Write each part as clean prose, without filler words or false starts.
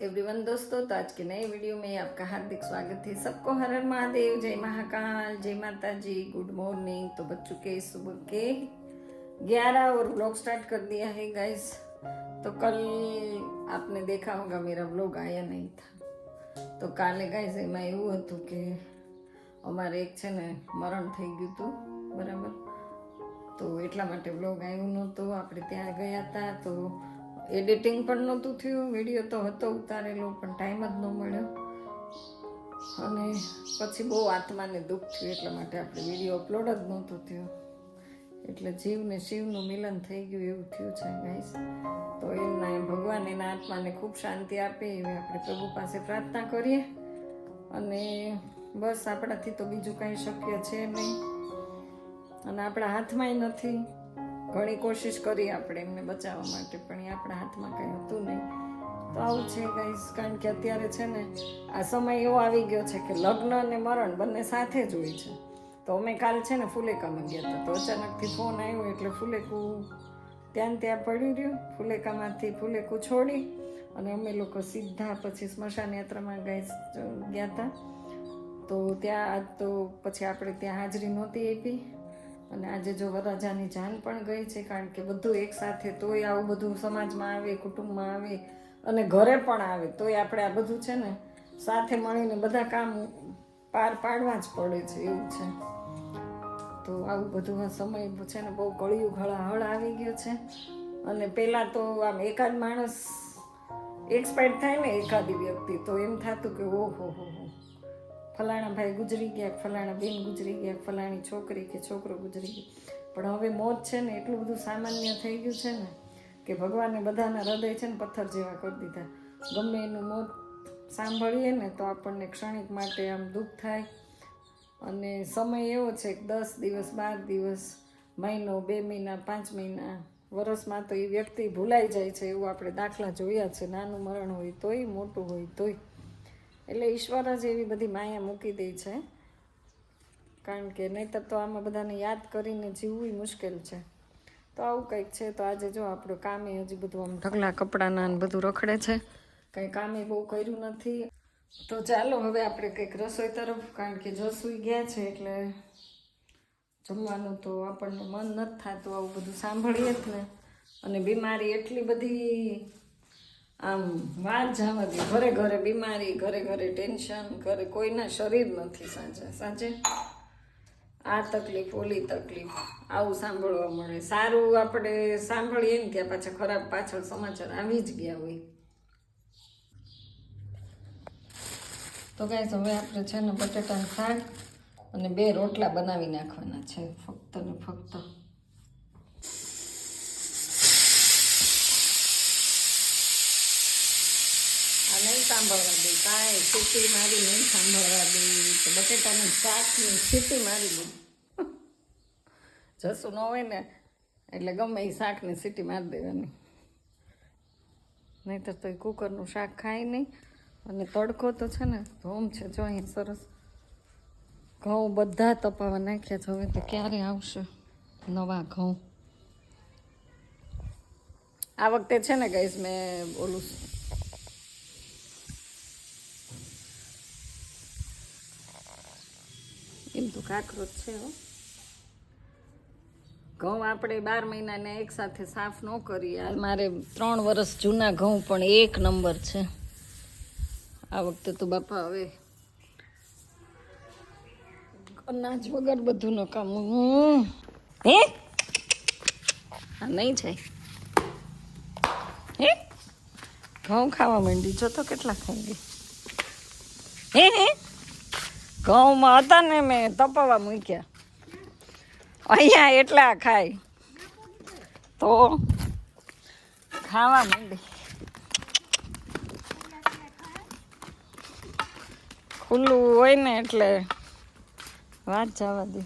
Everyone दोस्तों, तो आज के नए वीडियो में आपका हार्दिक स्वागत है। सबको हर हर महादेव, जय महाकाल, जय माता जी, गुड मॉर्निंग। तो बच चुके सुबह के 11 और व्लॉग स्टार्ट कर दिया है गाइस। तो कल आपने देखा होगा मेरा व्लॉग आया नहीं था। तो काले गाइस एમાં એવું હતું કે અમારે એક છે ને મરણ થઈ ગયું હતું, બરાબર। તો એટલા માટે વ્લોગ આવ્યો નહોતો, આપણે ત્યાં ગયા હતા। તો એડિટિંગ પણ નહોતું થયું, વિડીયો તો હતો ઉતારેલો પણ ટાઈમ જ ન મળ્યો અને પછી બહુ આત્માને દુઃખ થયું, એટલા માટે આપણે વિડીયો અપલોડ જ નહોતો થયો। એટલે જીવને શિવનું મિલન થઈ ગયું એવું થયું છે ગાઈસ। તો એમના ભગવાન એના આત્માને ખૂબ શાંતિ આપે એવી આપણે પ્રભુ પાસે પ્રાર્થના કરીએ। અને બસ આપણાથી તો બીજું કાંઈ શક્ય છે નહીં અને આપણા હાથમાંય નથી। ઘણી કોશિશ કરી આપણે એમને બચાવવા માટે, પણ એ આપણા હાથમાં કંઈ હતું નહીં। તો આવું છે ગાઈસ, કારણ કે અત્યારે છે ને આ સમય એવો આવી ગયો છે કે લગ્ન અને મરણ બંને સાથે જ હોય છે। તો અમે કાલ છે ને ફુલેકામાં ગયા હતા, તો અચાનકથી ફોન આવ્યો એટલે ફુલેકું ત્યાં પડ્યું રહ્યું। ફુલેકામાંથી ફુલેકું છોડી અને અમે લોકો સીધા પછી સ્મશાન યાત્રામાં ગાઈસ ગયા હતા। તો ત્યાં આજ તો પછી આપણે ત્યાં હાજરી નહોતી આપી અને આજે જો વરરાજાની જાન પણ ગઈ છે, કારણ કે બધું એકસાથે તોય આવું બધું સમાજમાં આવે, કુટુંબમાં આવે અને ઘરે પણ આવે તોય આપણે આ બધું છે ને સાથે મળીને બધા કામ પાર પાડવા જ પડે છે, એવું છે। તો આવું બધું આ સમય છે ને બહુ કળિયુગ હળાહળ આવી ગયો છે। અને પહેલાં તો આમ એકાદ માણસ એક્સપાયર થાય ને, એકાદી વ્યક્તિ, તો એમ થતું કે ઓહો હો ફલાણા ભાઈ ગુજરી ગયા, ફલાણા બેન ગુજરી ગયા, ફલાણી છોકરી કે છોકરો ગુજરી ગયો। પણ હવે મોત છે ને એટલું બધું સામાન્ય થઈ ગયું છે ને કે ભગવાને બધાના હૃદય છે ને પથ્થર જેવા કરી દીધા। ગમે એનું મોત સાંભળીએ ને તો આપણને ક્ષણિક માટે આમ દુઃખ થાય। અને સમય એવો છે કે 10 દિવસ, 12 દિવસ, મહિનો, 2 મહિના, 5 મહિના, વર્ષમાં તો એ વ્યક્તિ ભૂલાઈ જાય છે, એવું આપણે દાખલા જોયા છે। નાનું મરણ હોય તોય, મોટું હોય તોય। એટલે ઈશ્વર જ એવી બધી માયા મૂકી દે છે, કારણ કે નહીંતર તો આમાં બધાને યાદ કરીને જીવવું મુશ્કેલ છે। તો આવું કંઈક છે। તો આજે જો આપણું કામે હજી બધું આમ ઢગલા કપડાના ને બધું રખડે છે, કંઈ કામે બહુ કર્યું નથી। તો ચાલો હવે આપણે કંઈક રસોઈ તરફ, કારણ કે જો સૂઈ ગયા છે એટલે જમવાનું તો આપણને મન નથી થતું આવું બધું સાંભળીએ જ ને। અને બીમારી એટલી બધી આમ વાત જવા દે, ઘરે ઘરે બીમારી, ઘરે ઘરે ટેન્શન, ઘરે કોઈના શરીર નથી સાંજે આ તકલીફ, ઓલી તકલીફ, આવું સાંભળવા મળે। સારું આપણે સાંભળીએ ને ત્યાં પાછા ખરાબ પાછળ સમાચાર આવી જ ગયા હોય। તો ગાઈસ હવે આપણે છે ને બટેટાનું શાક અને 2 રોટલા બનાવી નાખવાના છે, ફક્ત ને ફક્ત। નહીં સાંભળવા દે કાંઈ, સીટી મારી નહીં સાંભળવા દે। તો બટેટાનું શાકની સીટી મારી દે, જસું ન હોય ને એટલે ગમે એ શાકને સીટી મારી દેવાની, નહીંતર તો એ કુકરનું શાક ખાય નહીં। અને તડકો તો છે ને ધોમ છે, જો અહીં સરસ ઘઉં બધા તપાવા નાખ્યા છે। હવે તો ક્યારે આવશે નવા ઘઉં? આ વખતે છે ને ગાઈસ મેં બોલું એમ તો કાકરો જ છે હો। ઘઉં આપણે 12 મહિનાને એક સાથે સાફ ન કરીએ। મારે 3 વર્ષ જૂના ઘઉં પણ 1 નંબર છે। આ વખતે તો બાપા હવે અનાજ વગર બધું ન કામ હે આ નહીં જાય હે। ઘઉં ખાવા માંડી, જો તો કેટલા ખાઈ ગઈ હે। ઘઉંમાં હતા ને મેં તપાવા મૂક્યા, અહીંયા એટલા ખાય તો ખાવા માંડી। ખુલ્લું હોય ને એટલે વાત જવા દે।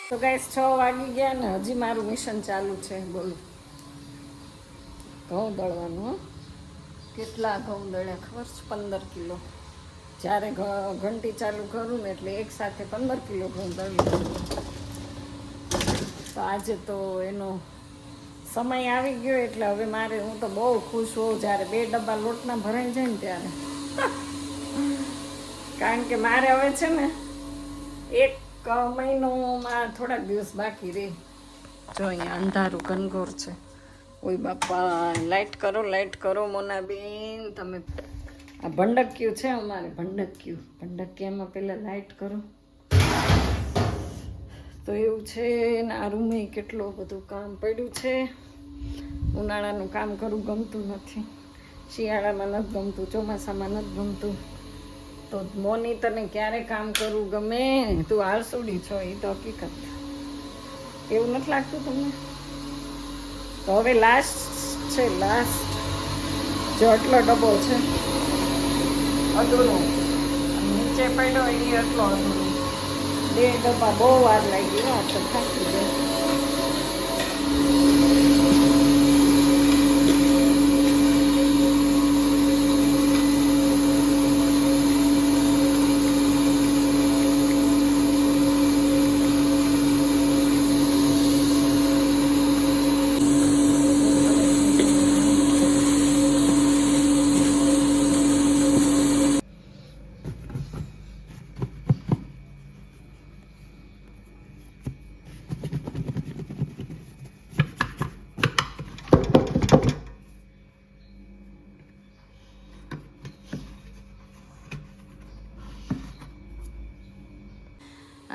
તો ગાઈસ 6 વાગી ગયા ને હજી મારું મિશન ચાલુ છે. બોલો, ઘઉં દળવાનું. હો, કેટલા ઘઉં દળ્યા ખબર છે? 15 કિલો. જ્યારે ઘંટી ચાલુ કરું ને એટલે એક સાથે 15 કિલો ઘઉં દળી દઉં. તો આજે તો એનો સમય આવી ગયો એટલે હવે મારે, હું તો બહુ ખુશ હોઉં જ્યારે 2 ડબ્બા લોટના ભરાઈ જાય ને ત્યારે. કારણ કે મારે હવે છે ને 1 મહિનોમાં થોડાક દિવસ બાકી રહે. જો અહીંયા અંધારું ઘનઘોર છે. ઓય બાપા, લાઈટ કરો મોનાબેન તમે. આ ભંડક્યું છે અમારે, ભંડકિયામાં પહેલાં લાઈટ કરો. તો એવું છે ને, આ રૂમે કેટલું બધું કામ પડ્યું છે. ઉનાળાનું કામ કરવું ગમતું નથી, શિયાળામાં નથી ગમતું, ચોમાસામાં નથી ગમતું. તો મોની તને ક્યારે કામ કરવું ગમે? તું આળસુડી છો, એ તો હકીકત. એવું નથી લાગતું તમને? તો હવે લાસ્ટ છે, લાસ્ટ. જો આટલો ડબ્બો છે અધૂરો, નીચે પડ્યો એ આટલો અધૂરો. 2 ડબ્બા બહુ વાર લાગી. આ તો થાકી ગઈ.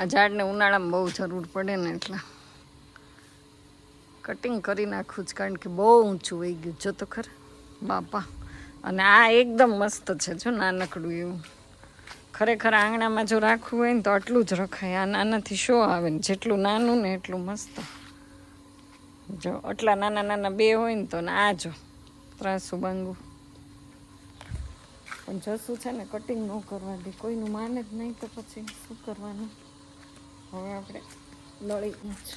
આ ઝાડને ઉનાળામાં બહુ જરૂર પડે ને એટલે કટિંગ કરી નાખું જ, કારણ કે બહુ ઊંચું વહી ગયું. જો તો ખરા બાપા. અને આ એકદમ મસ્ત છે, જો નાનકડું એવું. ખરેખર આંગણામાં જો રાખવું હોય ને તો આટલું જ રખાય. આ નાનાથી શો આવે ને, જેટલું નાનું ને એટલું મસ્ત. જો આટલા નાના 2 હોય ને તો આ જો ત્રાસું બાંગું. પણ જસું છે ને કટિંગ ન કરવા દે, કોઈનું માને જ નહીં તો પછી શું કરવાનું? હવે આપણે દળી જ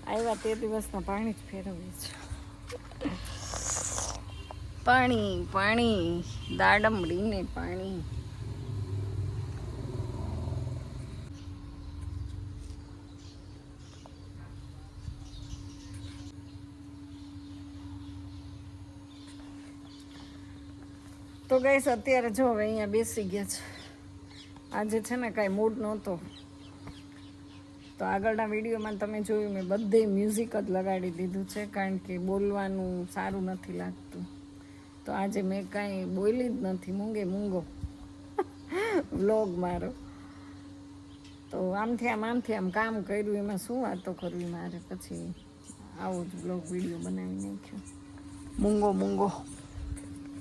આવ્યા તે દિવસના પાણી જ ફેરવીએ છે. પાણી દાડમડીને પાણી. તો ગાઈસ અત્યારે જો હવે અહીંયા બેસી ગયા છે. આજે છે ને કાંઈ મૂડ નહોતો, તો આગળના વિડીયોમાં તમે જોયું મેં બધે મ્યુઝિક જ લગાડી દીધું છે, કારણ કે બોલવાનું સારું નથી લાગતું. તો આજે મેં કાંઈ બોલી જ નથી, મૂંગો વ્લોગ મારો. તો આમથી આમ કામ કર્યું, એમાં શું વાતો કરવી મારે. પછી આવો જ વ્લોગ વિડીયો બનાવી નાખ્યો મૂંગો.